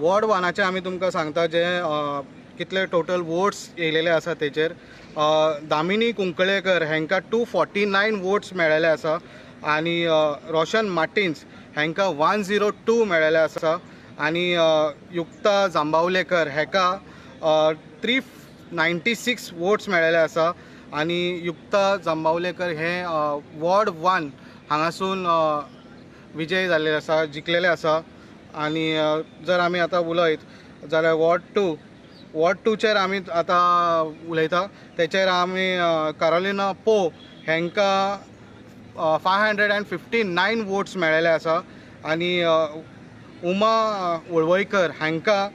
Ward वनाचे आमी तुमकां सांगता जे कितले टोटल वोट्स येयलेले आसा तेचेर। दामिनी कुंकळेकर हांकां 249 वोट्स मेळ्ळेले आसा आनी रोशन मार्टिन्स हांकां 102 मेळ्ळेले आसा आनी युक्ता जांबावलेकर हाका 396 वोट्स मेळ्ळेले आसा आनी युक्ता जांबावलेकर हे वॉर्ड 1 हांगासून विजय जाल्ले आसा, जिखलेले आसा। आनी जर आमी आतां उलयत जाल्यार वॉर्ड 2चेर आमी आतां उलयता। तेचेर आमी कारोलिना पो हांकां 559 वोट्स मेळ्ळेले आसा आनी उमा वळवयकर हांकां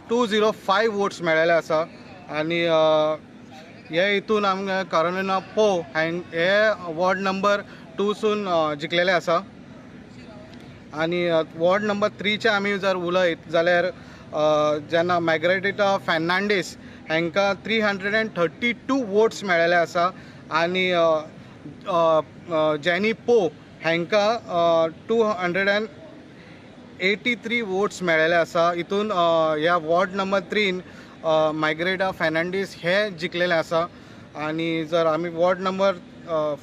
205 वोट्स मेळ्ळेले आसा आनी हे हितून आमकां कारोलिना पो हे वॉर्ड नंबर 2 सून जिखलेले आसा। आनी वॉर्ड नंबर 3चे आमी जर उलयत जाल्यार जेन्ना मार्गरेटा फेर्नांडीस हांकां 332 वोट्स मेळ्ळेले आसा आनी जेनी पो हांकां 283 वोट्स मेळ्ळेले आसा। हितून ह्या वॉर्ड नंबर 3 मार्गरेटा फेर्नांडीस हे जिखलेले आसा। आनी जर आमी वॉर्ड नंबर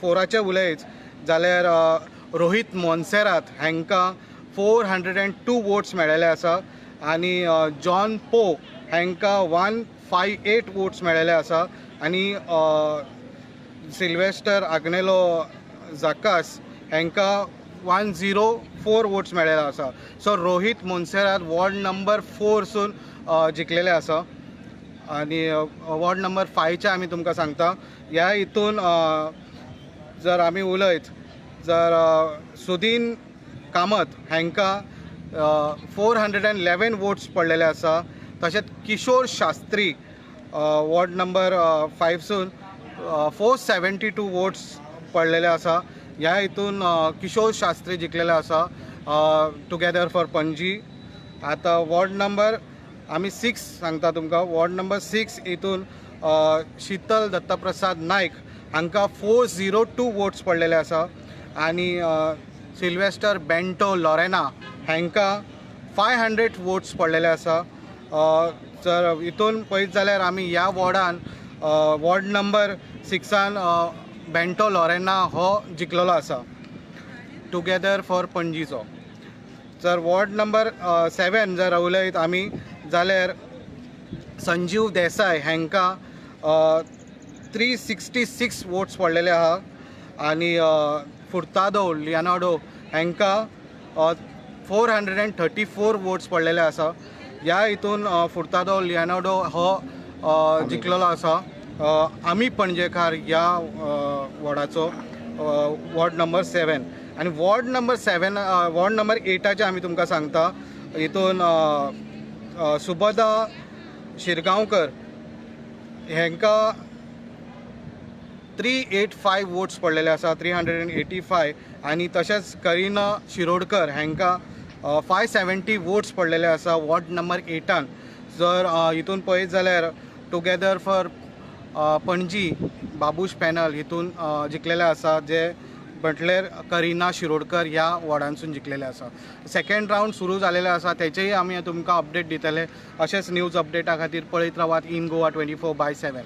4चे उलयत जाल्यार रोहित मोन्सेरात हांकां 402 वोट्स मेळ्ळेले आसा आनी जॉन पो हांकां 158 वोट्स मेळ्ळेले आसा आनी सिल्वेस्टर आग्नेलो जाकास हांकां 104 वोट्स मेळ्ळेले आसा। So Rohit Monserrate ward number 4 सून जिखलेले आसा। आनी वॉर्ड नंबर 5चे आमी तुमकां सांगता। ह्या हितून जर आमी उलयत जर सुदीन कामत हांकां 411 वोट्स पडलेले आसा। तशेंच किशोर शास्त्री वॉर्ड नंबर 5 सून 472 वोट्स पडलेले आसा। ह्या हितून किशोर शास्त्री जिखलेले आसा टुगेदर फॉर पणजी। आतां वॉर्ड नंबर आमी 6 सांगता तुमकां। वॉर्ड नंबर 6 हितून शीतल दत्तप्रसाद नायक हांकां 402 वोट्स पडलेले आसा आनी सिल्वेस्टर बेंटो लॉरेना हांकां 500 वोट्स पडलेले आसा। जर हितून पळयत जाल्यार आमी ह्या वॉर्डान वॉर्ड नंबर 6 बेंटो लॉरेना हो जिखलेलो आसा टुगेदर फॉर पणजीचो। जर वॉर्ड नंबर 7 जर उलयत आमी जाल्यार संजीव देसाय हांकां 366 वोट्स पडलेले आहा आनी फुर्तादो लियोनार्डो हांकां 434 वोट्स पडलेले आसा। ह्या हितून फुर्तादो लियोनार्डो हो जिखलेलो आसा आमी पणजेकार ह्या वॉर्डाचो वॉर्ड नंबर 7। आनी वॉर्ड नंबर 8चे आमी तुमकां सांगता। हितून सुभदा शिरगांवकर हांकां 385 वोट्स पडलेले आसा 385 आनी तशेंच करिना शिरोडकर हांकां 570 वोट्स पडलेले आसा वॉर्ड नंबर 8। जर हितून पळयत जाल्यार together for Panaji Babush panel हितून जिखलेले आसा जे म्हटल्यार करिना शिरोडकर ह्या वॉर्डांसून जिखलेले आसा। सेकंड रावंड सुरू जालेले आसा तेचेय आमी तुमकां अपडेट दितले। अशेंच न्यूज अपडेटा खातीर पळयत रावात इन गोवा 24/7।